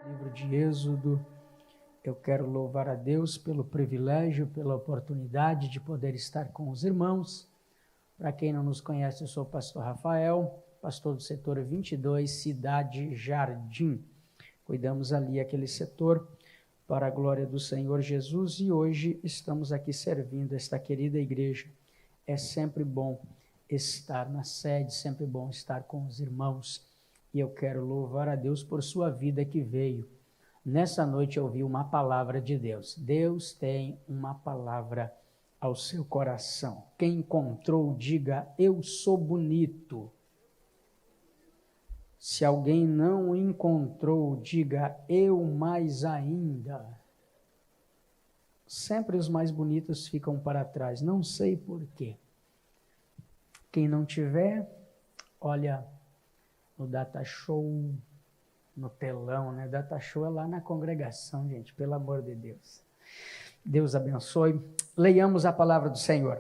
livro de Êxodo. Eu quero louvar a Deus pelo privilégio, pela oportunidade de poder estar com os irmãos. Para quem não nos conhece, eu sou o pastor Rafael, pastor do setor 22, Cidade Jardim. Cuidamos ali aquele setor para a glória do Senhor Jesus e hoje estamos aqui servindo esta querida igreja. É sempre bom estar na sede, sempre bom estar com os irmãos. E eu quero louvar a Deus por sua vida que veio. Nessa noite eu ouvi uma palavra de Deus. Deus tem uma palavra ao seu coração. Quem encontrou, diga, eu sou bonito. Se alguém não encontrou, diga, eu mais ainda. Sempre os mais bonitos ficam para trás, não sei por quê. Quem não tiver, olha no Data Show, no telão, né? Data Show é lá na congregação, gente, pelo amor de Deus. Deus abençoe. Leiamos a palavra do Senhor.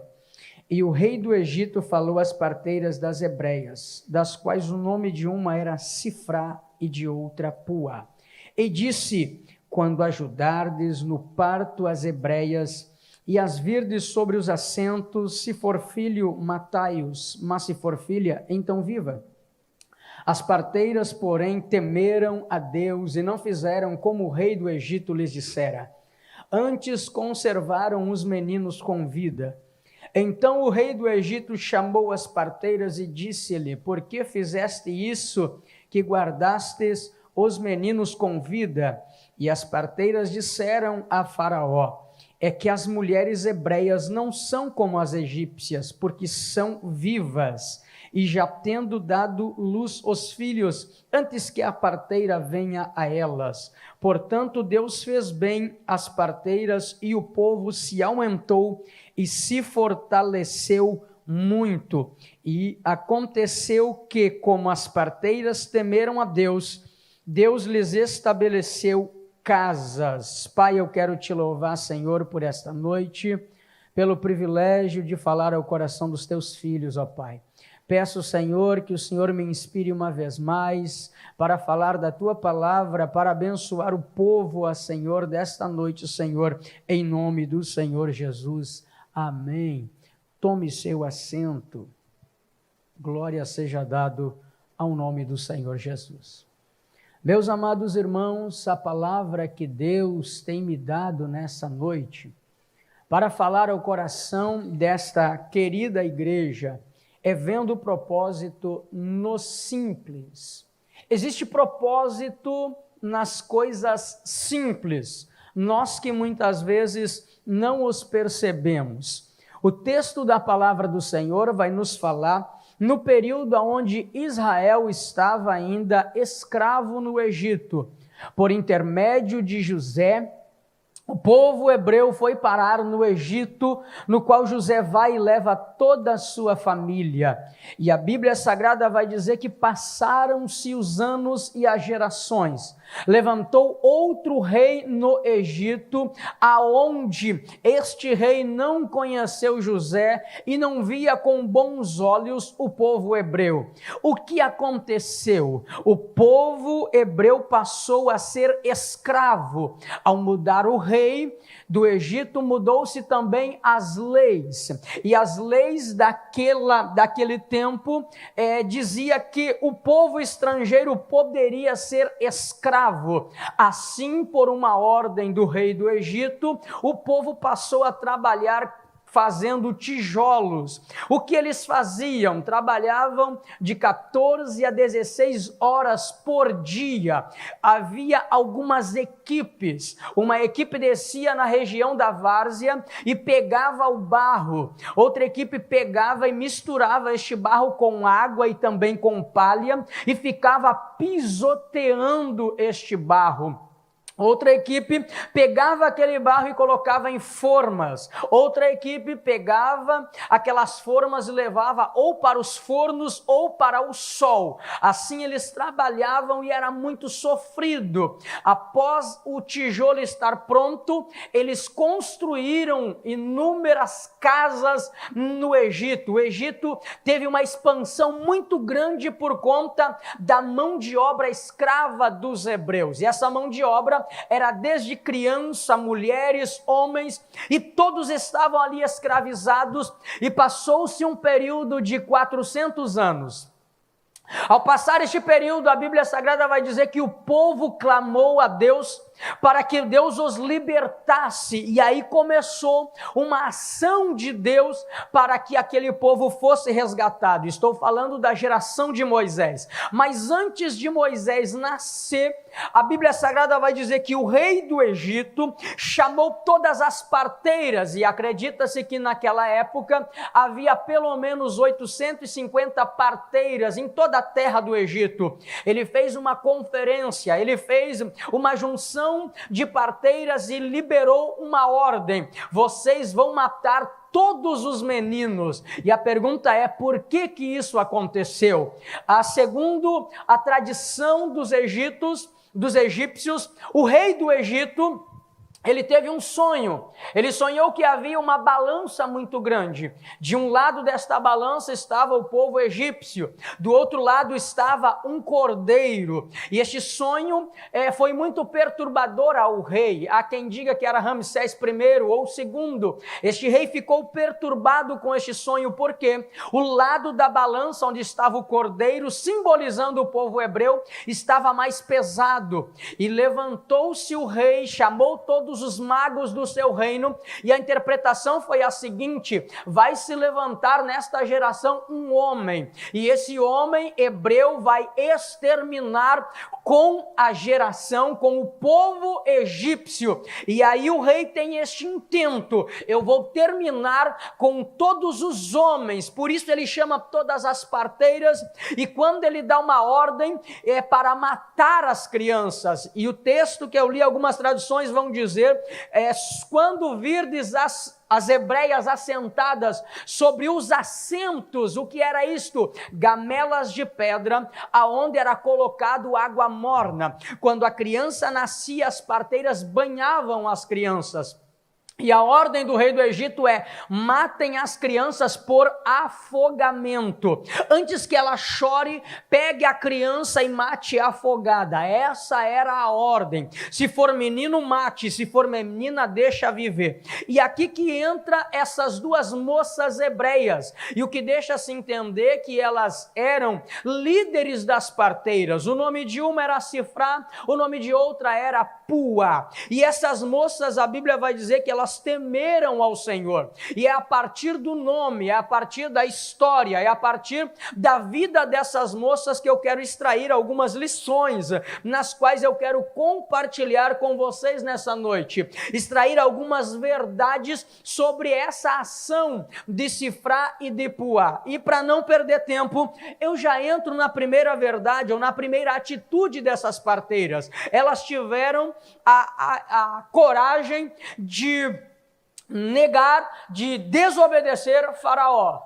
E o rei do Egito falou às parteiras das hebreias, das quais o nome de uma era Sifrá e de outra Pua. E disse, quando ajudardes no parto as hebreias, e as virdes sobre os assentos, se for filho, matai-os, mas se for filha, então viva. As parteiras, porém, temeram a Deus e não fizeram como o rei do Egito lhes dissera. Antes conservaram os meninos com vida. Então o rei do Egito chamou as parteiras e disse-lhe, por que fizeste isso, que guardastes os meninos com vida? E as parteiras disseram a Faraó, é que as mulheres hebreias não são como as egípcias, porque são vivas, e já tendo dado luz aos filhos, antes que a parteira venha a elas. Portanto, Deus fez bem às parteiras, e o povo se aumentou e se fortaleceu muito. E aconteceu que, como as parteiras temeram a Deus, Deus lhes estabeleceu casas. Pai, eu quero te louvar, Senhor, por esta noite, pelo privilégio de falar ao coração dos teus filhos, ó Pai. Peço, Senhor, que o Senhor me inspire uma vez mais para falar da Tua palavra, para abençoar o povo, ó Senhor, desta noite, Senhor, em nome do Senhor Jesus. Amém. Tome seu assento. Glória seja dado ao nome do Senhor Jesus. Meus amados irmãos, a palavra que Deus tem me dado nessa noite, para falar ao coração desta querida igreja, é vendo o propósito no simples. Existe propósito nas coisas simples, nós que muitas vezes não os percebemos. O texto da palavra do Senhor vai nos falar no período onde Israel estava ainda escravo no Egito. Por intermédio de José, o povo hebreu foi parar no Egito, no qual José vai e leva toda a sua família. E a Bíblia Sagrada vai dizer que passaram-se os anos e as gerações. Levantou outro rei no Egito, aonde este rei não conheceu José e não via com bons olhos o povo hebreu. O que aconteceu? O povo hebreu passou a ser escravo. Ao mudar o rei do Egito, mudou-se também as leis. E as leis daquele tempo dizia que o povo estrangeiro poderia ser escravo. Assim, por uma ordem do rei do Egito, o povo passou a trabalhar fazendo tijolos. O que eles faziam? Trabalhavam de 14 a 16 horas por dia. Havia algumas equipes. Uma equipe descia na região da várzea e pegava o barro. Outra equipe pegava e misturava este barro com água e também com palha e ficava pisoteando este barro. Outra equipe pegava aquele barro e colocava em formas. Outra equipe pegava aquelas formas e levava ou para os fornos ou para o sol. Assim eles trabalhavam e era muito sofrido. Após o tijolo estar pronto, eles construíram inúmeras casas no Egito. O Egito teve uma expansão muito grande por conta da mão de obra escrava dos hebreus. E essa mão de obra era desde criança, mulheres, homens, e todos estavam ali escravizados, e passou-se um período de 400 anos. Ao passar este período, a Bíblia Sagrada vai dizer que o povo clamou a Deus para que Deus os libertasse, e aí começou uma ação de Deus para que aquele povo fosse resgatado. Estou falando da geração de Moisés, mas antes de Moisés nascer, a Bíblia Sagrada vai dizer que o rei do Egito chamou todas as parteiras, e acredita-se que naquela época havia pelo menos 850 parteiras em toda a terra do Egito. Ele fez uma conferência, ele fez uma junção de parteiras e liberou uma ordem: vocês vão matar todos os meninos. E a pergunta é: por que isso aconteceu? Segundo a tradição dos egípcios, o rei do Egito, ele teve um sonho. Ele sonhou que havia uma balança muito grande. De um lado desta balança estava o povo egípcio, do outro lado estava um cordeiro. E este sonho foi muito perturbador ao rei. Há quem diga que era Ramsés I ou II. Este rei ficou perturbado com este sonho, porque o lado da balança onde estava o cordeiro, simbolizando o povo hebreu, estava mais pesado. E levantou-se o rei, chamou todos os magos do seu reino, e a interpretação foi a seguinte: vai se levantar nesta geração um homem, e esse homem hebreu vai exterminar com a geração, com o povo egípcio. E aí o rei tem este intento: eu vou terminar com todos os homens. Por isso ele chama todas as parteiras, e quando ele dá uma ordem, é para matar as crianças. E o texto que eu li, algumas traduções vão dizer, quando virdes as hebreias assentadas sobre os assentos, o que era isto? Gamelas de pedra, aonde era colocado água morna. Quando a criança nascia, as parteiras banhavam as crianças. E a ordem do rei do Egito é: matem as crianças por afogamento. Antes que ela chore, pegue a criança e mate afogada. Essa era a ordem. Se for menino, mate. Se for menina, deixa viver. E aqui que entra essas duas moças hebreias. E o que deixa se entender que elas eram líderes das parteiras. O nome de uma era Sifrá, o nome de outra era Pua. E essas moças, a Bíblia vai dizer que elas temeram ao Senhor, e é a partir do nome, é a partir da história, é a partir da vida dessas moças que eu quero extrair algumas lições, nas quais eu quero compartilhar com vocês nessa noite, extrair algumas verdades sobre essa ação de Sifrá e de Pua. E para não perder tempo, eu já entro na primeira verdade, ou na primeira atitude dessas parteiras. Elas tiveram a coragem de negar, de desobedecer Faraó.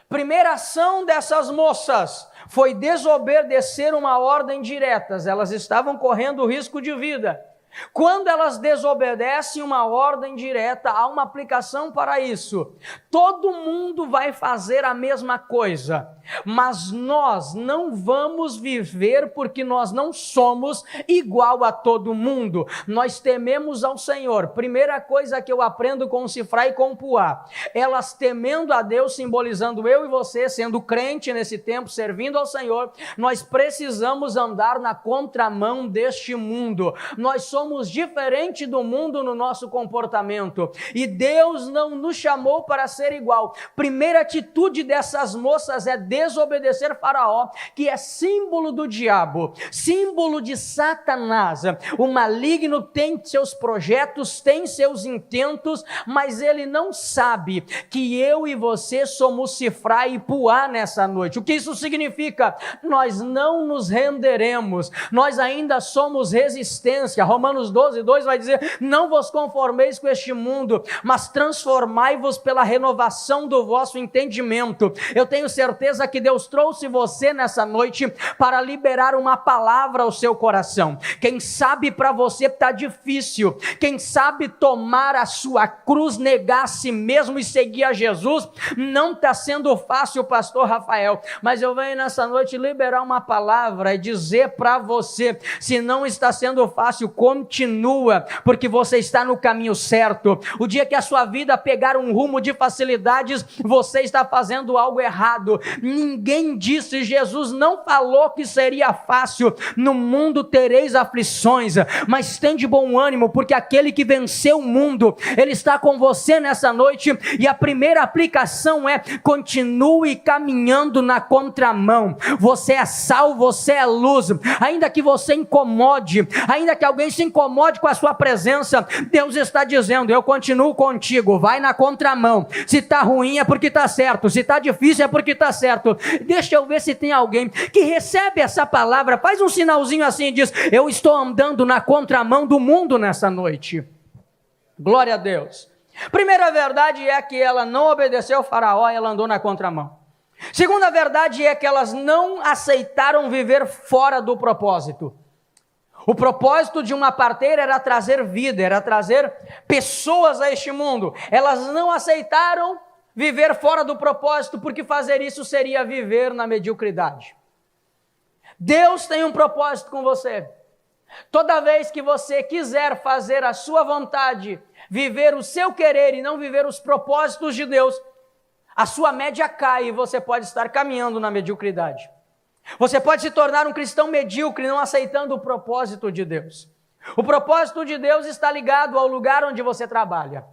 Primeira ação dessas moças foi desobedecer uma ordem direta. Elas estavam correndo risco de vida. Quando elas desobedecem uma ordem direta, há uma aplicação para isso. Todo mundo vai fazer a mesma coisa, mas nós não vamos viver porque nós não somos igual a todo mundo. Nós tememos ao Senhor. Primeira coisa que eu aprendo com Sifrá e com Pua: elas temendo a Deus, simbolizando eu e você, sendo crente nesse tempo, servindo ao Senhor, nós precisamos andar na contramão deste mundo. Nós somos diferente do mundo no nosso comportamento, e Deus não nos chamou para ser igual. Primeira atitude dessas moças é desobedecer Faraó, que é símbolo do diabo, símbolo de Satanás. O maligno tem seus projetos, tem seus intentos, mas ele não sabe que eu e você somos Sifrá e Pua nessa noite. O que isso significa? Nós não nos renderemos, nós ainda somos resistência. Romanos Romanos 12:2 vai dizer: não vos conformeis com este mundo, mas transformai-vos pela renovação do vosso entendimento. Eu tenho certeza que Deus trouxe você nessa noite para liberar uma palavra ao seu coração. Quem sabe para você está difícil, quem sabe tomar a sua cruz, negar a si mesmo e seguir a Jesus, não está sendo fácil, pastor Rafael, mas eu venho nessa noite liberar uma palavra e dizer para você: se não está sendo fácil, continua, porque você está no caminho certo. O dia que a sua vida pegar um rumo de facilidades, você está fazendo algo errado. Ninguém disse, Jesus não falou que seria fácil. No mundo tereis aflições, mas tem de bom ânimo, porque aquele que venceu o mundo, ele está com você nessa noite. E a primeira aplicação é: continue caminhando na contramão. Você é sal, você é luz. Ainda que você incomode, ainda que alguém se incomode com a sua presença, Deus está dizendo: eu continuo contigo, vai na contramão. Se está ruim é porque está certo, se está difícil é porque está certo. Deixa eu ver se tem alguém que recebe essa palavra, faz um sinalzinho assim e diz: eu estou andando na contramão do mundo nessa noite. Glória a Deus. Primeira verdade é que ela não obedeceu ao faraó, ela andou na contramão. Segunda verdade é que elas não aceitaram viver fora do propósito. O propósito de uma parteira era trazer vida, era trazer pessoas a este mundo. Elas não aceitaram viver fora do propósito, porque fazer isso seria viver na mediocridade. Deus tem um propósito com você. Toda vez que você quiser fazer a sua vontade, viver o seu querer e não viver os propósitos de Deus, a sua média cai e você pode estar caminhando na mediocridade. Você pode se tornar um cristão medíocre, não aceitando o propósito de Deus. O propósito de Deus está ligado ao lugar onde você trabalha.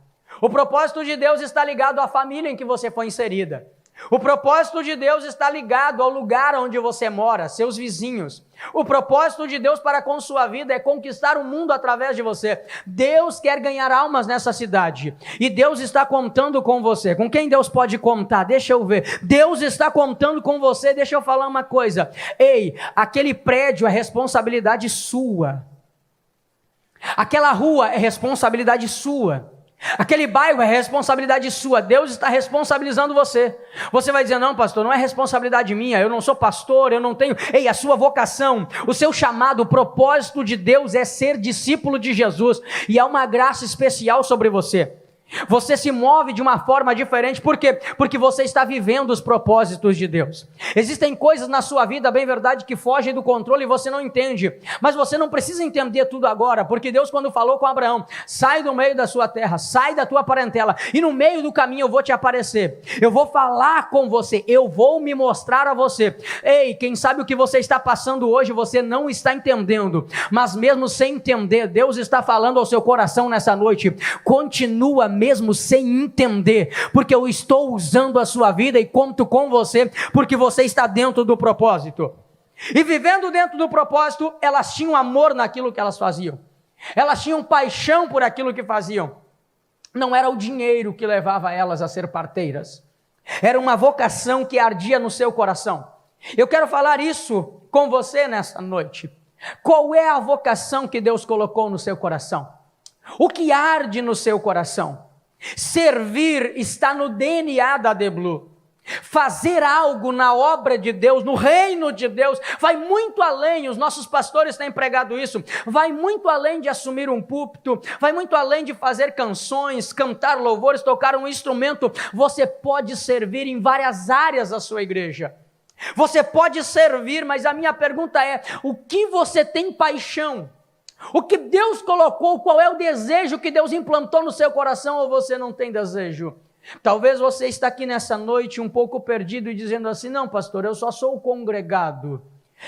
O propósito de Deus está ligado à família em que você foi inserida. O propósito de Deus está ligado ao lugar onde você mora, seus vizinhos. O propósito de Deus para com sua vida é conquistar o mundo através de você. Deus quer ganhar almas nessa cidade. E Deus está contando com você. Com quem Deus pode contar? Deixa eu ver. Deus está contando com você. Deixa eu falar uma coisa. Ei, aquele prédio é responsabilidade sua. Aquela rua é responsabilidade sua. Aquele bairro é responsabilidade sua. Deus está responsabilizando você. Você vai dizer: não, pastor, não é responsabilidade minha, eu não sou pastor, eu não tenho. Ei, a sua vocação, o seu chamado, o propósito de Deus é ser discípulo de Jesus, e há uma graça especial sobre você. Você se move de uma forma diferente. Por quê? Porque você está vivendo os propósitos de Deus. Existem coisas na sua vida, bem verdade, que fogem do controle e você não entende. Mas você não precisa entender tudo agora, porque Deus, quando falou com Abraão: sai do meio da sua terra, sai da tua parentela, e no meio do caminho eu vou te aparecer, eu vou falar com você, eu vou me mostrar a você. Ei, quem sabe o que você está passando hoje, você não está entendendo, mas mesmo sem entender, Deus está falando ao seu coração nessa noite: continua mesmo sem entender, porque eu estou usando a sua vida e conto com você, porque você está dentro do propósito. E vivendo dentro do propósito, elas tinham amor naquilo que elas faziam, elas tinham paixão por aquilo que faziam. Não era o dinheiro que levava elas a ser parteiras, era uma vocação que ardia no seu coração. Eu quero falar isso com você nessa noite. Qual é a vocação que Deus colocou no seu coração? O que arde no seu coração? Servir está no DNA da The Blue. Fazer algo na obra de Deus, no reino de Deus, vai muito além. Os nossos pastores têm pregado isso. Vai muito além de assumir um púlpito, vai muito além de fazer canções, cantar louvores, tocar um instrumento. Você pode servir em várias áreas da sua igreja. Você pode servir, mas a minha pergunta é: o que você tem paixão? O que Deus colocou, qual é o desejo que Deus implantou no seu coração, ou você não tem desejo? Talvez você está aqui nessa noite um pouco perdido e dizendo assim: não, pastor, eu só sou congregado.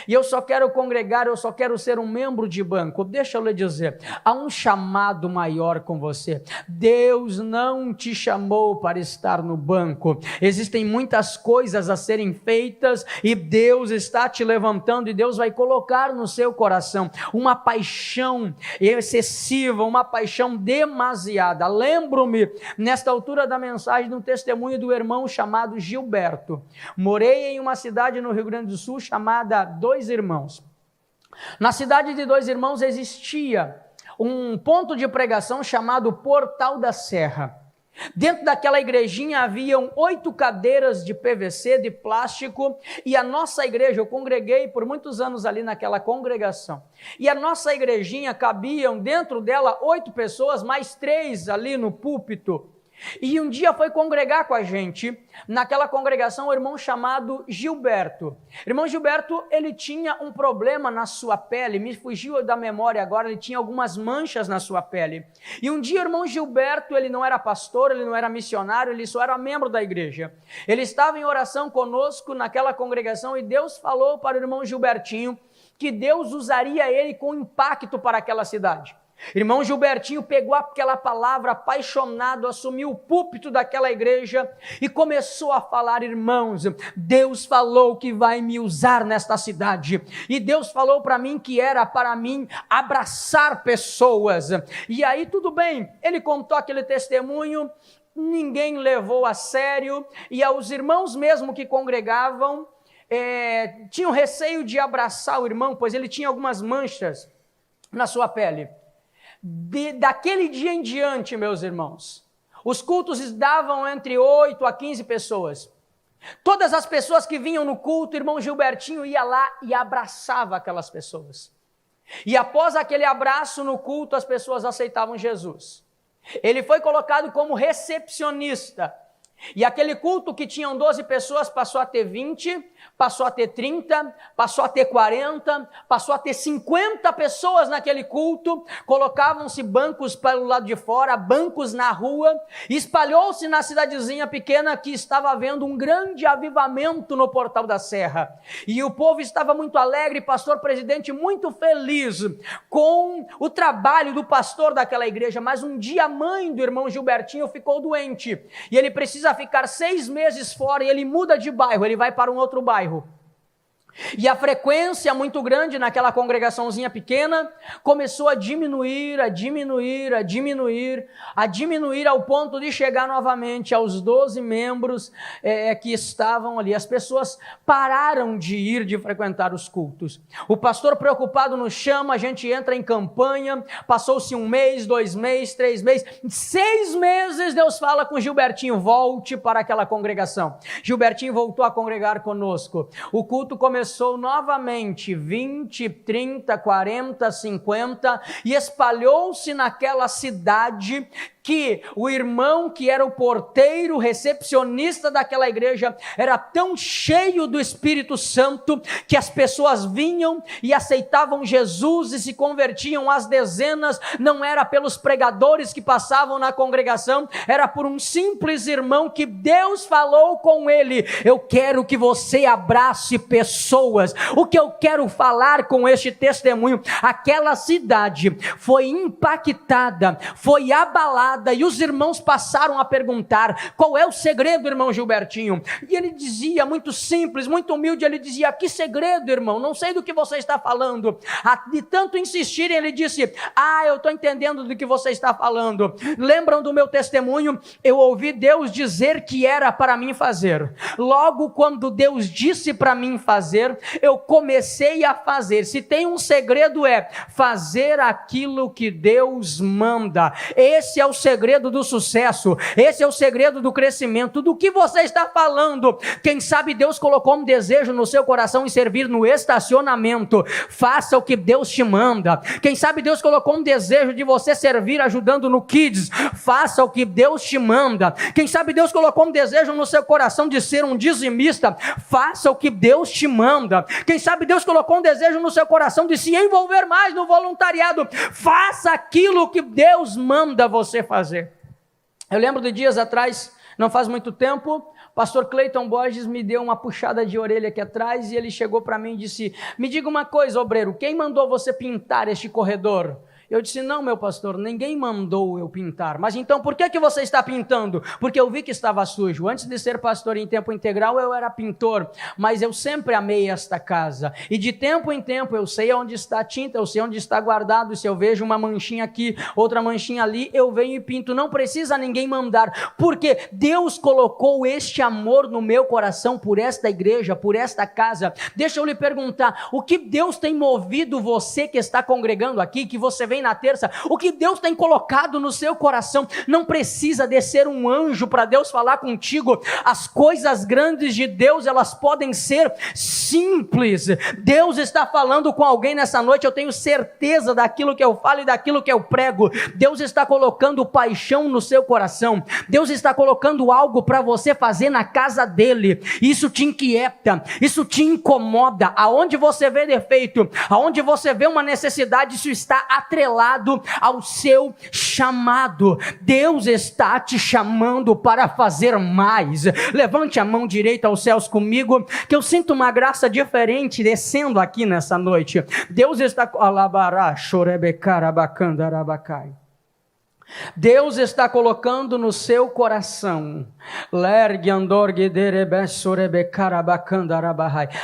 E eu só quero congregar, eu só quero ser um membro de banco. Deixa eu lhe dizer, há um chamado maior com você. Deus não te chamou para estar no banco. Existem muitas coisas a serem feitas e Deus está te levantando, e Deus vai colocar no seu coração uma paixão excessiva, uma paixão demasiada. Lembro-me, nesta altura da mensagem, de um testemunho do irmão chamado Gilberto. Morei em uma cidade no Rio Grande do Sul chamada Dois Irmãos. Na cidade de Dois Irmãos existia um ponto de pregação chamado Portal da Serra. Dentro daquela igrejinha haviam 8 cadeiras de PVC, de plástico, e a nossa igreja, eu congreguei por muitos anos ali naquela congregação, e a nossa igrejinha cabiam dentro dela 8 pessoas, mais 3 ali no púlpito. E um dia foi congregar com a gente, naquela congregação, um irmão chamado Gilberto. Irmão Gilberto, ele tinha um problema na sua pele, me fugiu da memória agora, ele tinha algumas manchas na sua pele. E um dia o irmão Gilberto, ele não era pastor, ele não era missionário, ele só era membro da igreja. Ele estava em oração conosco naquela congregação e Deus falou para o irmão Gilbertinho que Deus usaria ele com impacto para aquela cidade. Irmão Gilbertinho pegou aquela palavra apaixonado, assumiu o púlpito daquela igreja e começou a falar: irmãos, Deus falou que vai me usar nesta cidade, e Deus falou para mim que era para mim abraçar pessoas. E aí tudo bem, ele contou aquele testemunho, ninguém levou a sério, e aos irmãos mesmo que congregavam, tinham receio de abraçar o irmão, pois ele tinha algumas manchas na sua pele. Daquele dia em diante, meus irmãos, os cultos davam entre 8 a 15 pessoas. Todas as pessoas que vinham no culto, o irmão Gilbertinho ia lá e abraçava aquelas pessoas. E após aquele abraço no culto, as pessoas aceitavam Jesus. Ele foi colocado como recepcionista. E aquele culto que tinham 12 pessoas passou a ter 20, passou a ter 30, passou a ter 40, passou a ter 50 pessoas naquele culto. Colocavam-se bancos pelo lado de fora, bancos na rua, espalhou-se na cidadezinha pequena que estava havendo um grande avivamento no Portal da Serra. E o povo estava muito alegre, pastor presidente muito feliz com o trabalho do pastor daquela igreja. Mas um dia a mãe do irmão Gilbertinho ficou doente e ele precisa ficar 6 meses fora, e ele muda de bairro, ele vai para um outro bairro. E a frequência muito grande naquela congregaçãozinha pequena começou a diminuir ao ponto de chegar novamente aos 12 membros que estavam ali. As pessoas pararam de frequentar os cultos. O pastor preocupado nos chama, a gente entra em campanha, passou-se 1 mês, 2 meses, 3 meses, 6 meses, Deus fala com Gilbertinho: volte para aquela congregação. Gilbertinho voltou a congregar conosco. O culto começou novamente, 20, 30, 40, 50, e espalhou-se naquela cidade que o irmão que era o porteiro, recepcionista daquela igreja, era tão cheio do Espírito Santo que as pessoas vinham e aceitavam Jesus e se convertiam às dezenas. Não era pelos pregadores que passavam na congregação, era por um simples irmão que Deus falou com ele: eu quero que você abrace pessoas. O que eu quero falar com este testemunho: aquela cidade foi impactada, foi abalada, e os irmãos passaram a perguntar: qual é o segredo, irmão Gilbertinho? E ele dizia, muito simples, muito humilde, ele dizia: que segredo, irmão? Não sei do que você está falando. De tanto insistirem, ele disse: eu estou entendendo do que você está falando. Lembram do meu testemunho? Eu ouvi Deus dizer que era para mim fazer. Logo, quando Deus disse para mim fazer, eu comecei a fazer. Se tem um segredo, é fazer aquilo que Deus manda. Esse é o segredo do sucesso, esse é o segredo do crescimento. Do que você está falando? Quem sabe Deus colocou um desejo no seu coração em servir no estacionamento. Faça o que Deus te manda. Quem sabe Deus colocou um desejo de você servir ajudando no Kids. Faça o que Deus te manda. Quem sabe Deus colocou um desejo no seu coração de ser um dizimista. Faça o que Deus te manda. Quem sabe Deus colocou um desejo no seu coração de se envolver mais no voluntariado. Faça aquilo que Deus manda você fazer. Eu lembro de dias atrás, não faz muito tempo, pastor Cleiton Borges me deu uma puxada de orelha aqui atrás e ele chegou para mim e disse: me diga uma coisa, obreiro, quem mandou você pintar este corredor? Eu disse: não, meu pastor, ninguém mandou eu pintar. Mas então por que você está pintando? Porque eu vi que estava sujo. Antes de ser pastor em tempo integral, eu era pintor, mas eu sempre amei esta casa. E de tempo em tempo eu sei onde está a tinta, eu sei onde está guardado. Se eu vejo uma manchinha aqui, outra manchinha ali, eu venho e pinto. Não precisa ninguém mandar, porque Deus colocou este amor no meu coração por esta igreja, por esta casa. Deixa eu lhe perguntar, o que Deus tem movido você que está congregando aqui, que você vem vem na terça. O que Deus tem colocado no seu coração, não precisa descer um anjo para Deus falar contigo. As coisas grandes de Deus, elas podem ser simples. Deus está falando com alguém nessa noite, eu tenho certeza daquilo que eu falo e daquilo que eu prego. Deus está colocando paixão no seu coração. Deus está colocando algo para você fazer na casa dele. Isso te inquieta, isso te incomoda. Aonde você vê defeito, aonde você vê uma necessidade, isso está atrelado ao seu chamado. Deus está te chamando para fazer mais. Levante a mão direita aos céus comigo, que eu sinto uma graça diferente descendo aqui nessa noite. Deus está... Deus está colocando no seu coração.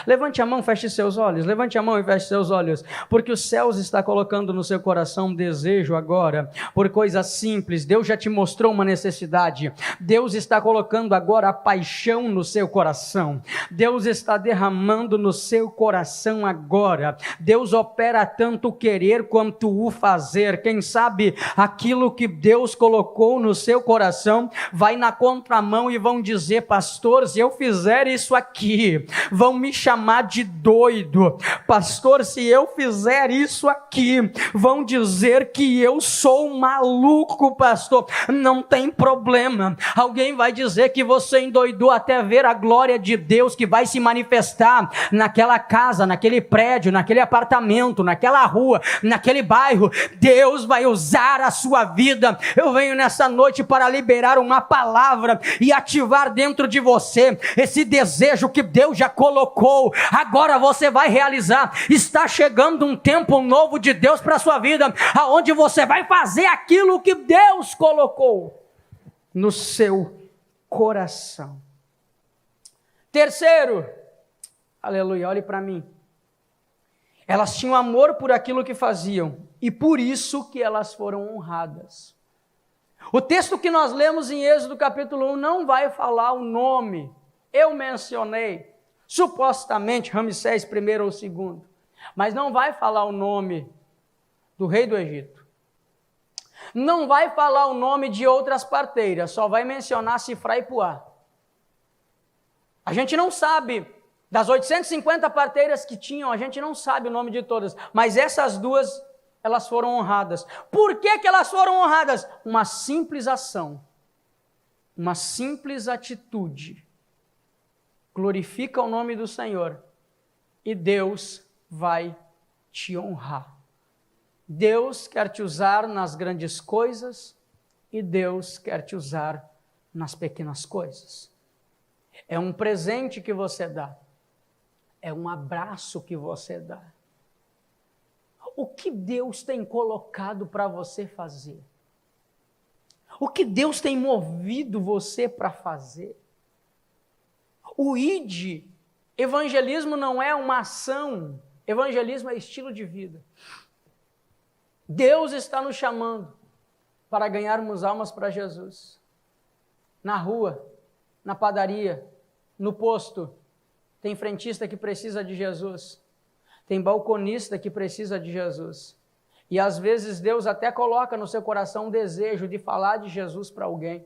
Levante a mão, feche seus olhos. Levante a mão e feche seus olhos. Porque os céus está colocando no seu coração um desejo agora por coisas simples. Deus já te mostrou uma necessidade. Deus está colocando agora a paixão no seu coração. Deus está derramando no seu coração agora. Deus opera tanto o querer quanto o fazer. Quem sabe aquilo que Deus colocou no seu coração vai na contramão e vão dizer: pastor, se eu fizer isso aqui, vão me chamar de doido. Pastor, se eu fizer isso aqui, vão dizer que eu sou maluco, pastor. Não tem problema. Alguém vai dizer que você endoidou até ver a glória de Deus que vai se manifestar naquela casa, naquele prédio, naquele apartamento, naquela rua, naquele bairro. Deus vai usar a sua vida. Eu venho nessa noite para liberar uma palavra e ativar dentro de você esse desejo que Deus já colocou. Agora você vai realizar. Está chegando um tempo novo de Deus para a sua vida, aonde você vai fazer aquilo que Deus colocou no seu coração. Terceiro, aleluia, olhe para mim. Elas tinham amor por aquilo que faziam e por isso que elas foram honradas. O texto que nós lemos em Êxodo capítulo 1 não vai falar o nome. Eu mencionei, supostamente, Ramsés I ou II, mas não vai falar o nome do rei do Egito. Não vai falar o nome de outras parteiras, só vai mencionar Sifrá e Puá. A gente não sabe, das 850 parteiras que tinham, a gente não sabe o nome de todas, mas essas duas, elas foram honradas. Por que elas foram honradas? Uma simples ação, uma simples atitude, glorifica o nome do Senhor e Deus vai te honrar. Deus quer te usar nas grandes coisas e Deus quer te usar nas pequenas coisas. É um presente que você dá, é um abraço que você dá. O que Deus tem colocado para você fazer? O que Deus tem movido você para fazer? O ID, evangelismo não é uma ação, evangelismo é estilo de vida. Deus está nos chamando para ganharmos almas para Jesus. Na rua, na padaria, no posto, tem frentista que precisa de Jesus. Tem balconista que precisa de Jesus. E às vezes Deus até coloca no seu coração um desejo de falar de Jesus para alguém.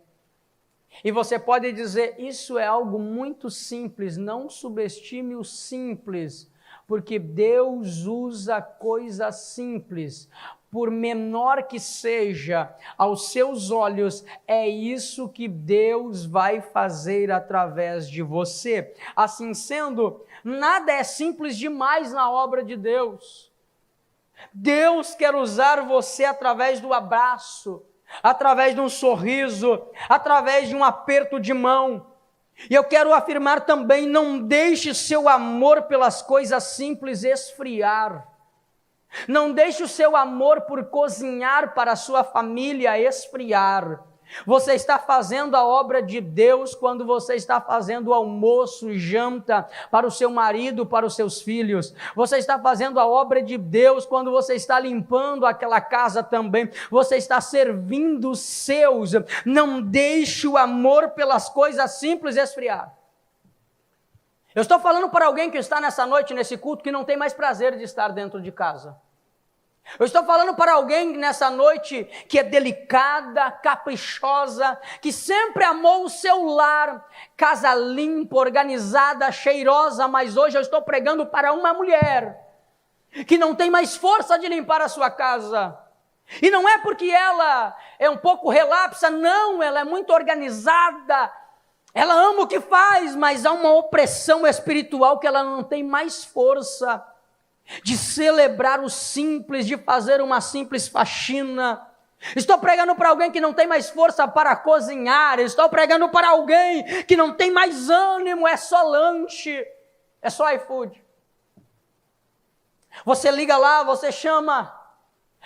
E você pode dizer, isso é algo muito simples, não subestime o simples, porque Deus usa coisas simples. Por menor que seja, aos seus olhos, é isso que Deus vai fazer através de você. Assim sendo, nada é simples demais na obra de Deus. Deus quer usar você através do abraço, através de um sorriso, através de um aperto de mão. E eu quero afirmar também, não deixe seu amor pelas coisas simples esfriar. Não deixe o seu amor por cozinhar para a sua família esfriar. Você está fazendo a obra de Deus quando você está fazendo almoço, janta para o seu marido, para os seus filhos. Você está fazendo a obra de Deus quando você está limpando aquela casa também. Você está servindo os seus. Não deixe o amor pelas coisas simples esfriar. Eu estou falando para alguém que está nessa noite, nesse culto, que não tem mais prazer de estar dentro de casa. Eu estou falando para alguém nessa noite que é delicada, caprichosa, que sempre amou o seu lar, casa limpa, organizada, cheirosa, mas hoje eu estou pregando para uma mulher que não tem mais força de limpar a sua casa. E não é porque ela é um pouco relapsa, não, ela é muito organizada, ela ama o que faz, mas há uma opressão espiritual que ela não tem mais força de celebrar o simples, de fazer uma simples faxina. Estou pregando para alguém que não tem mais força para cozinhar, estou pregando para alguém que não tem mais ânimo, é só lanche, é só iFood. Você liga lá, você chama,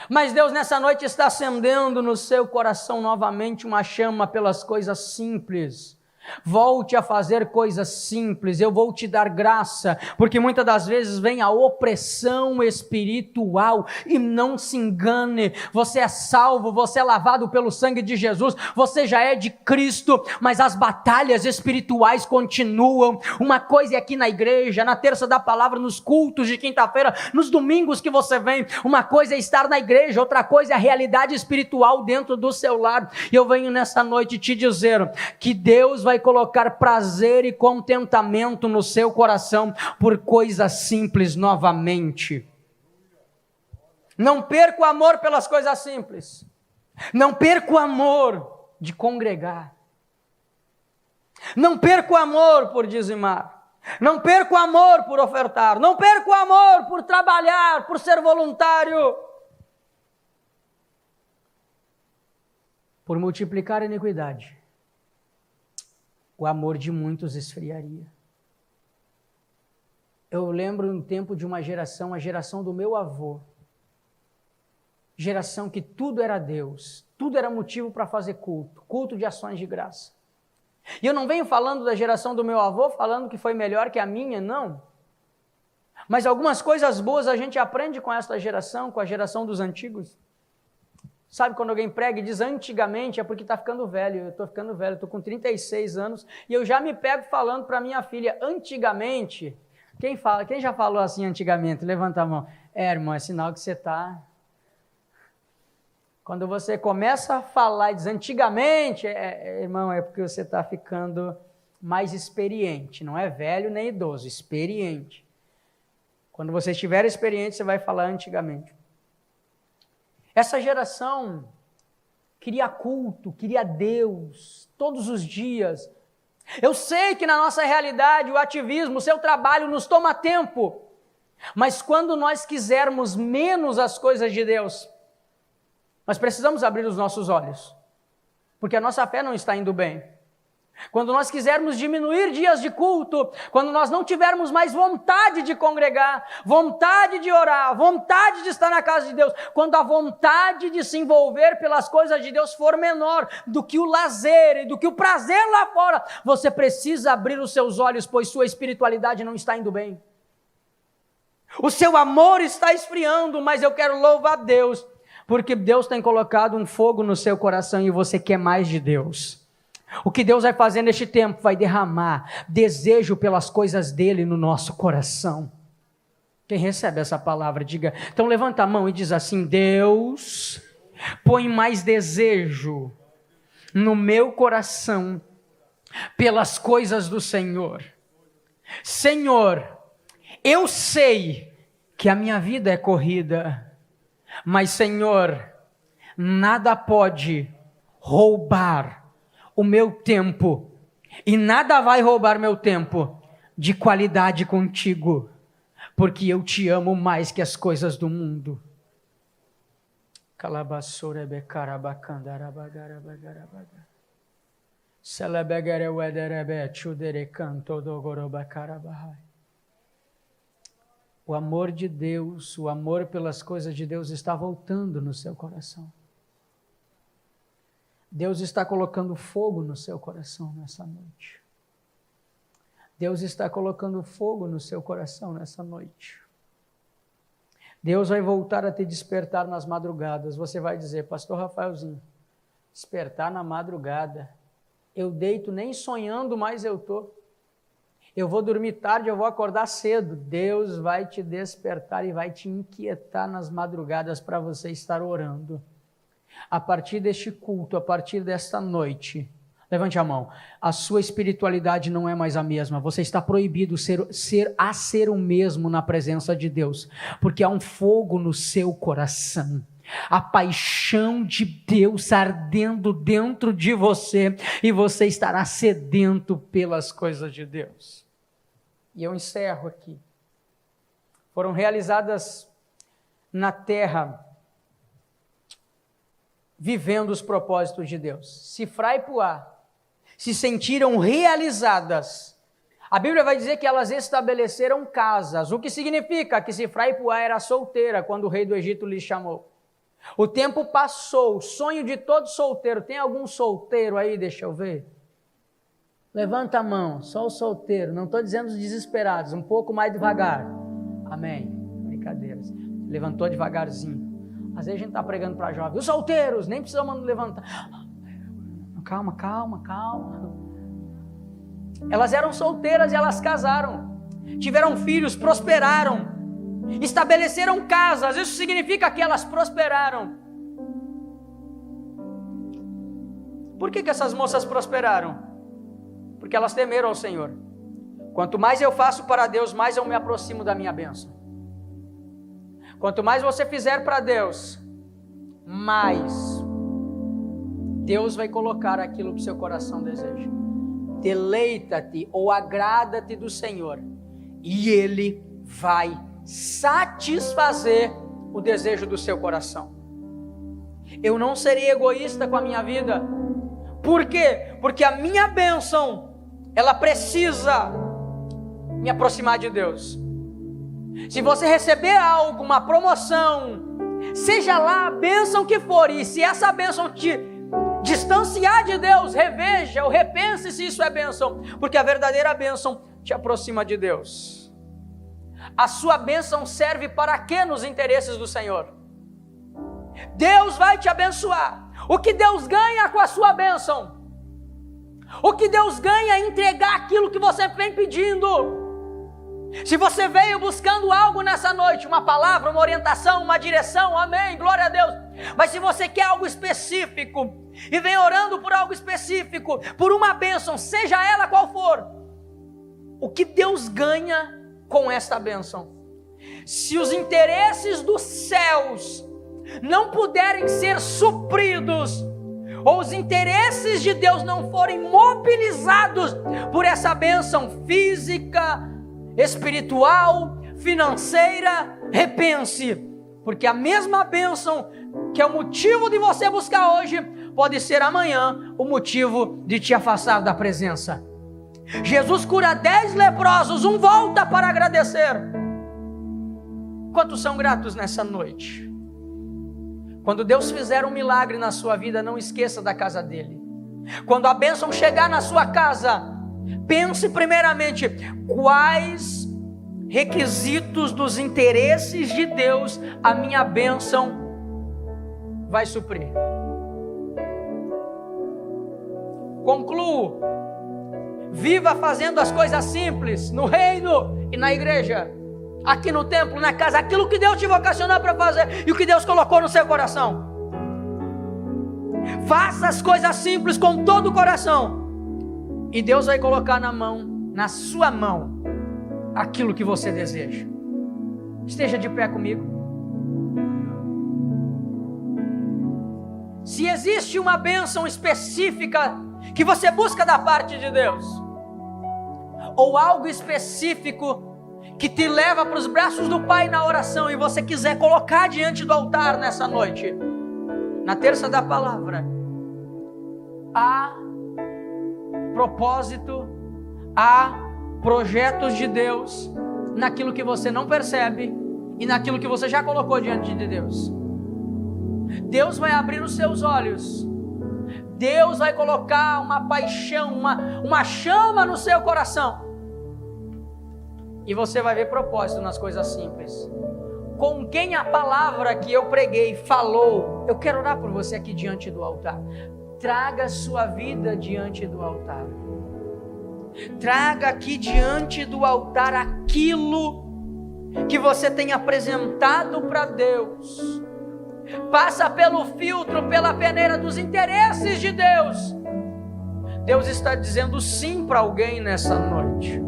mas Deus nessa noite está acendendo no seu coração novamente uma chama pelas coisas simples. Volte a fazer coisas simples, eu vou te dar graça, porque muitas das vezes vem a opressão espiritual, e não se engane, você é salvo, você é lavado pelo sangue de Jesus, você já é de Cristo, mas as batalhas espirituais continuam. Uma coisa é aqui na igreja, na terça da palavra, nos cultos de quinta-feira, nos domingos que você vem, uma coisa é estar na igreja, outra coisa é a realidade espiritual dentro do seu lar. E eu venho nessa noite te dizer que Deus vai colocar prazer e contentamento no seu coração por coisas simples novamente. Não perca o amor pelas coisas simples. Não perca o amor de congregar. Não perca o amor por dizimar. Não perca o amor por ofertar. Não perca o amor por trabalhar, por ser voluntário. Por multiplicar a iniquidade, o amor de muitos esfriaria. Eu lembro um tempo de uma geração, a geração do meu avô, geração que tudo era Deus, tudo era motivo para fazer culto, culto de ações de graça. E eu não venho falando da geração do meu avô, falando que foi melhor que a minha, não. Mas algumas coisas boas a gente aprende com esta geração, com a geração dos antigos. Sabe quando alguém prega e diz antigamente, é porque está ficando velho, eu estou ficando velho, estou com 36 anos, e eu já me pego falando para minha filha, antigamente, quem já falou assim antigamente? Levanta a mão. Irmão, é sinal que você está... Quando você começa a falar e diz antigamente, irmão, é porque você está ficando mais experiente, não é velho nem idoso, experiente. Quando você estiver experiente, você vai falar antigamente. Essa geração queria culto, queria Deus, todos os dias. Eu sei que na nossa realidade o ativismo, o seu trabalho nos toma tempo, mas quando nós quisermos menos as coisas de Deus, nós precisamos abrir os nossos olhos, porque a nossa fé não está indo bem. Quando nós quisermos diminuir dias de culto, quando nós não tivermos mais vontade de congregar, vontade de orar, vontade de estar na casa de Deus, quando a vontade de se envolver pelas coisas de Deus for menor do que o lazer e do que o prazer lá fora, você precisa abrir os seus olhos, pois sua espiritualidade não está indo bem. O seu amor está esfriando, mas eu quero louvar a Deus, porque Deus tem colocado um fogo no seu coração e você quer mais de Deus. O que Deus vai fazer neste tempo vai derramar desejo pelas coisas dele no nosso coração. Quem recebe essa palavra, diga. Então levanta a mão e diz assim: Deus, põe mais desejo no meu coração pelas coisas do Senhor. Senhor, eu sei que a minha vida é corrida, mas Senhor, nada pode roubar o meu tempo, e nada vai roubar meu tempo de qualidade contigo, porque eu te amo mais que as coisas do mundo. O amor de Deus, o amor pelas coisas de Deus está voltando no seu coração. Deus está colocando fogo no seu coração nessa noite. Deus está colocando fogo no seu coração nessa noite. Deus vai voltar a te despertar nas madrugadas. Você vai dizer: pastor Rafaelzinho, despertar na madrugada. Eu deito nem sonhando, mas eu estou. Eu vou dormir tarde, eu vou acordar cedo. Deus vai te despertar e vai te inquietar nas madrugadas para você estar orando. A partir deste culto, a partir desta noite, levante a mão, a sua espiritualidade não é mais a mesma. Você está proibido ser o mesmo na presença de Deus, porque há um fogo no seu coração. A paixão de Deus ardendo dentro de você, e você estará sedento pelas coisas de Deus. E eu encerro aqui. Foram realizadas na terra, vivendo os propósitos de Deus. Sifrá e Puá se sentiram realizadas. A Bíblia vai dizer que elas estabeleceram casas, o que significa que Sifrá e Puá era solteira quando o rei do Egito lhes chamou. O tempo passou, o sonho de todo solteiro. Tem algum solteiro aí? Deixa eu ver. Levanta a mão, só o solteiro. Não estou dizendo os desesperados, um pouco mais devagar. Amém. Brincadeiras. Levantou devagarzinho. Às vezes a gente está pregando para jovens. Os solteiros, nem precisamos levantar. Calma. Elas eram solteiras e elas casaram. Tiveram filhos, prosperaram. Estabeleceram casas, isso significa que elas prosperaram. Por que essas moças prosperaram? Porque elas temeram ao Senhor. Quanto mais eu faço para Deus, mais eu me aproximo da minha bênção. Quanto mais você fizer para Deus, mais Deus vai colocar aquilo que seu coração deseja. Deleita-te ou agrada-te do Senhor, e Ele vai satisfazer o desejo do seu coração. Eu não serei egoísta com a minha vida. Por quê? Porque a minha bênção, ela precisa me aproximar de Deus. Se você receber algo, uma promoção, seja lá a bênção que for, e se essa bênção te distanciar de Deus, reveja ou repense se isso é bênção, porque a verdadeira bênção te aproxima de Deus. A sua bênção serve para quê nos interesses do Senhor? Deus vai te abençoar. O que Deus ganha com a sua bênção? O que Deus ganha é entregar aquilo que você vem pedindo. Se você veio buscando algo nessa noite, uma palavra, uma orientação, uma direção, amém, glória a Deus. Mas se você quer algo específico e vem orando por algo específico, por uma bênção, seja ela qual for, o que Deus ganha com esta bênção? Se os interesses dos céus não puderem ser supridos, ou os interesses de Deus não forem mobilizados por essa bênção física, espiritual, financeira, repense, porque a mesma bênção que é o motivo de você buscar hoje, pode ser amanhã o motivo de te afastar da presença. Jesus cura 10 leprosos, um volta para agradecer. Quantos são gratos nessa noite? Quando Deus fizer um milagre na sua vida, não esqueça da casa dele. Quando a bênção chegar na sua casa, pense primeiramente, quais requisitos dos interesses de Deus a minha bênção vai suprir. Concluo. Viva fazendo as coisas simples no reino e na igreja, aqui no templo, na casa, aquilo que Deus te vocacionou para fazer e o que Deus colocou no seu coração. Faça as coisas simples com todo o coração e Deus vai colocar na sua mão, aquilo que você deseja. Esteja de pé comigo. Se existe uma bênção específica que você busca da parte de Deus, ou algo específico que te leva para os braços do Pai na oração e você quiser colocar diante do altar nessa noite, na terça da palavra, há propósito, há projetos de Deus naquilo que você não percebe e naquilo que você já colocou diante de Deus. Deus vai abrir os seus olhos, Deus vai colocar uma paixão, uma chama no seu coração, e você vai ver propósito nas coisas simples. Com quem a palavra que eu preguei falou, eu quero orar por você aqui diante do altar. Traga sua vida diante do altar. Traga aqui diante do altar aquilo que você tem apresentado para Deus. Passa pelo filtro, pela peneira dos interesses de Deus. Deus está dizendo sim para alguém nessa noite.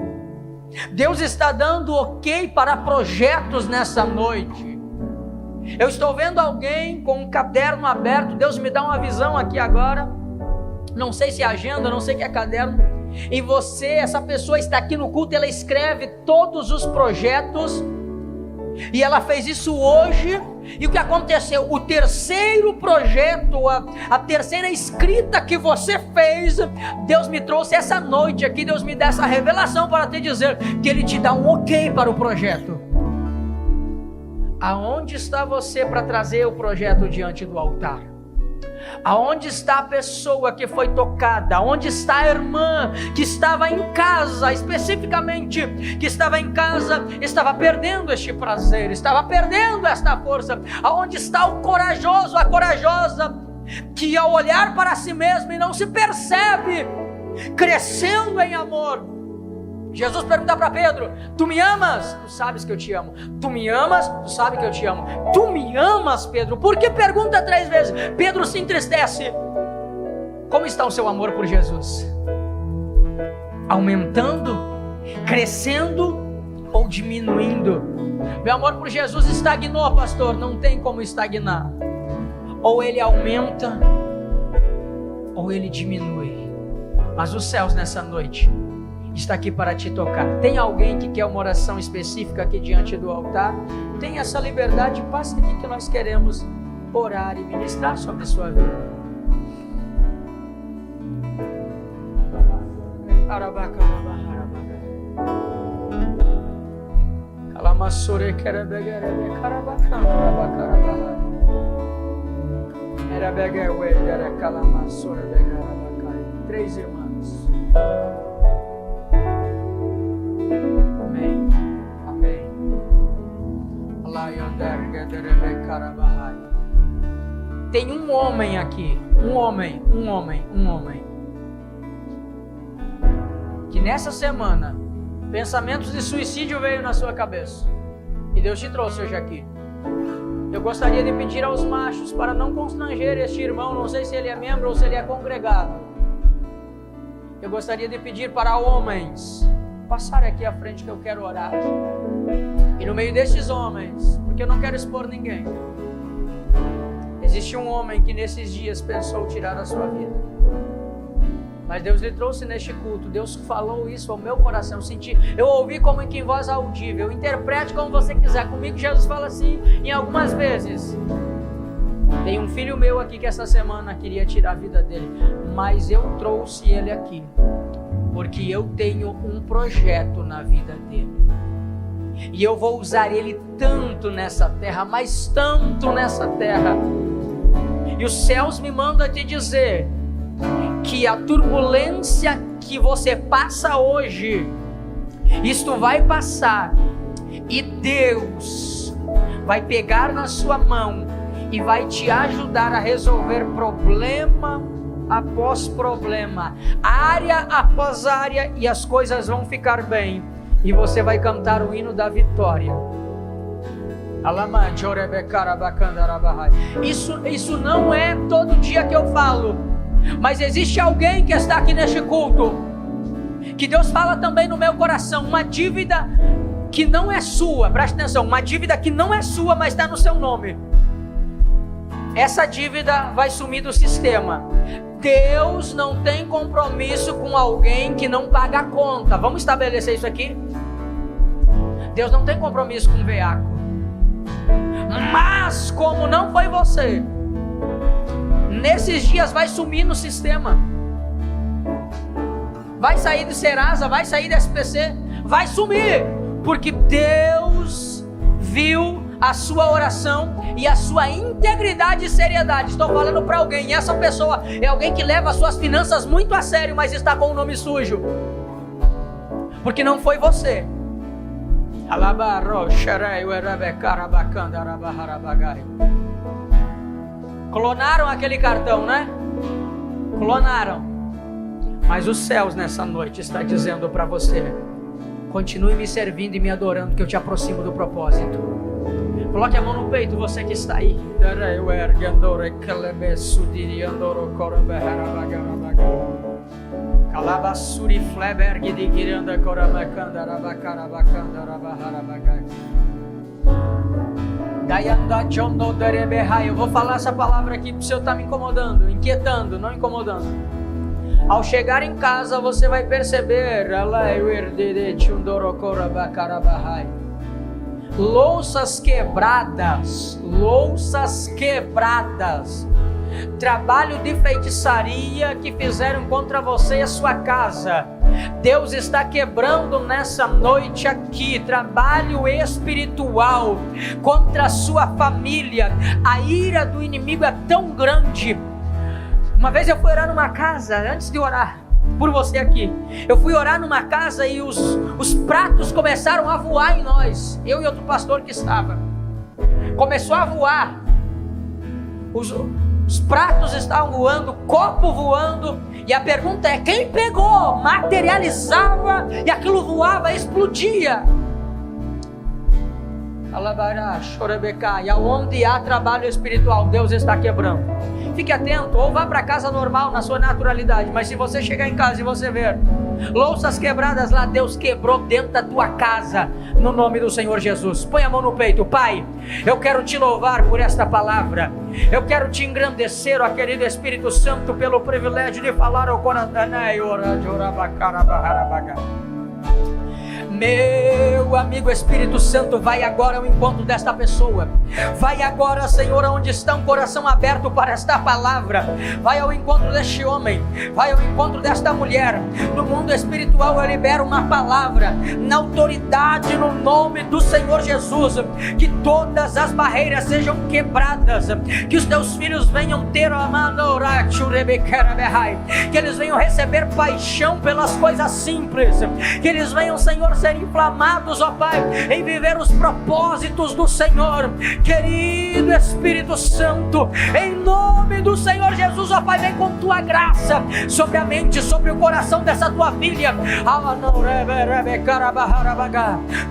Deus está dando ok para projetos nessa noite. Eu estou vendo alguém com um caderno aberto. Deus me dá uma visão aqui agora. Não sei se é agenda, não sei o que é caderno. E você, essa pessoa está aqui no culto, ela escreve todos os projetos. E ela fez isso hoje. E o que aconteceu? O terceiro projeto, a terceira escrita que você fez, Deus me trouxe essa noite aqui. Deus me dá essa revelação para te dizer que Ele te dá um ok para o projeto. Aonde está você para trazer o projeto diante do altar? Aonde está a pessoa que foi tocada? Aonde está a irmã que estava em casa, especificamente, que estava em casa, estava perdendo este prazer, estava perdendo esta força? Aonde está o corajoso, a corajosa, que ao olhar para si mesmo e não se percebe crescendo em amor? Jesus pergunta para Pedro: tu me amas? Tu sabes que eu te amo. Tu me amas? Tu sabes que eu te amo. Tu me amas, Pedro? Por que pergunta 3 vezes? Pedro se entristece. Como está o seu amor por Jesus? Aumentando? Crescendo? Ou diminuindo? Meu amor por Jesus estagnou, pastor. Não tem como estagnar. Ou ele aumenta, ou ele diminui. Mas os céus nessa noite está aqui para te tocar. Tem alguém que quer uma oração específica aqui diante do altar? Tem essa liberdade, passe aqui que nós queremos orar e ministrar sobre a sua vida. Três irmãs. Amém, amém. Tem um homem aqui, um homem, que nessa semana pensamentos de suicídio veio na sua cabeça, e Deus te trouxe hoje aqui. Eu gostaria de pedir aos machos para não constranger este irmão, não sei se ele é membro ou se ele é congregado. Eu gostaria de pedir para homens passar aqui à frente que eu quero orar. E no meio desses homens, porque eu não quero expor ninguém, existe um homem que nesses dias pensou tirar a sua vida, mas Deus lhe trouxe neste culto. Deus falou isso ao meu coração. Eu ouvi como que em voz audível. Interprete como você quiser. Comigo Jesus fala assim em algumas vezes. Tem um filho meu aqui que essa semana queria tirar a vida dele, mas eu trouxe ele aqui porque eu tenho um projeto na vida dele, e eu vou usar ele tanto nessa terra, mas tanto nessa terra. E os céus me mandam te dizer que a turbulência que você passa hoje, isto vai passar, e Deus vai pegar na sua mão e vai te ajudar a resolver problema após problema, área após área, e as coisas vão ficar bem, e você vai cantar o hino da vitória. Isso não é todo dia que eu falo, mas existe alguém que está aqui neste culto, que Deus fala também no meu coração, uma dívida que não é sua, preste atenção, uma dívida que não é sua, mas está no seu nome. Essa dívida vai sumir do sistema. Deus não tem compromisso com alguém que não paga a conta. Vamos estabelecer isso aqui? Deus não tem compromisso com o veaco. Mas como não foi você, nesses dias vai sumir no sistema. Vai sair de Serasa, vai sair da SPC, vai sumir, porque Deus viu a sua oração e a sua integridade e seriedade. Estou falando para alguém, e essa pessoa é alguém que leva as suas finanças muito a sério, mas está com o nome sujo, porque não foi você. Clonaram aquele cartão, né? Clonaram. Mas os céus nessa noite está dizendo para você: continue me servindo e me adorando, que eu te aproximo do propósito. Coloque a mão no peito, você que está aí. Calabasuri Fleberg de Giranda Corabacanda Rabacanda Rabaharabagai. Eu vou falar essa palavra aqui porque o Senhor está me incomodando, inquietando, não incomodando. Ao chegar em casa você vai perceber louças quebradas, trabalho de feitiçaria que fizeram contra você e a sua casa. Deus está quebrando nessa noite aqui trabalho espiritual contra a sua família. A ira do inimigo é tão grande. Uma vez eu fui orar numa casa, antes de orar por você aqui, eu fui orar numa casa e os pratos começaram a voar em nós, eu e outro pastor que estava. Começou a voar, os pratos estavam voando, copo voando, e a pergunta é: quem pegou? Materializava e aquilo voava, explodia. Alabará, chorabeca, e aonde há trabalho espiritual, Deus está quebrando. Fique atento, ou vá para casa normal na sua naturalidade, mas se você chegar em casa e você ver louças quebradas lá, Deus quebrou dentro da tua casa, no nome do Senhor Jesus. Põe a mão no peito. Pai, eu quero te louvar por esta palavra, eu quero te engrandecer, ó querido Espírito Santo, pelo privilégio de falar ao coração. Meu amigo Espírito Santo, vai agora ao encontro desta pessoa. Vai agora, Senhor, onde está um coração aberto para esta palavra. Vai ao encontro deste homem, vai ao encontro desta mulher. No mundo espiritual eu libero uma palavra, na autoridade, no nome do Senhor Jesus, que todas as barreiras sejam quebradas, que os teus filhos venham ter que eles venham receber paixão pelas coisas simples, que eles venham, Senhor, ser inflamados, ó Pai, em viver os propósitos do Senhor. Querido Espírito Santo, em nome do Senhor Jesus, ó Pai, vem com tua graça sobre a mente, sobre o coração dessa tua filha.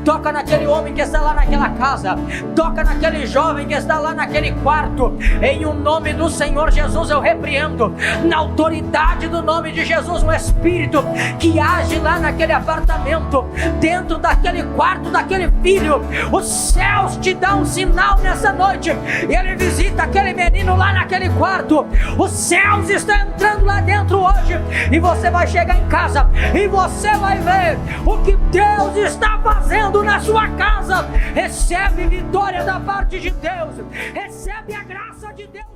Toca naquele homem que está lá naquela casa, toca naquele jovem que está lá naquele quarto. Em o nome do Senhor Jesus eu repreendo, na autoridade do nome de Jesus, um espírito que age lá naquele apartamento, dentro daquele quarto daquele filho. Os céus te dão um sinal nessa noite, e ele visita aquele menino lá naquele quarto. Os céus estão entrando lá dentro hoje, e você vai chegar em casa e você vai ver o que Deus está fazendo na sua casa. Recebe vitória da parte de Deus, recebe a graça de Deus.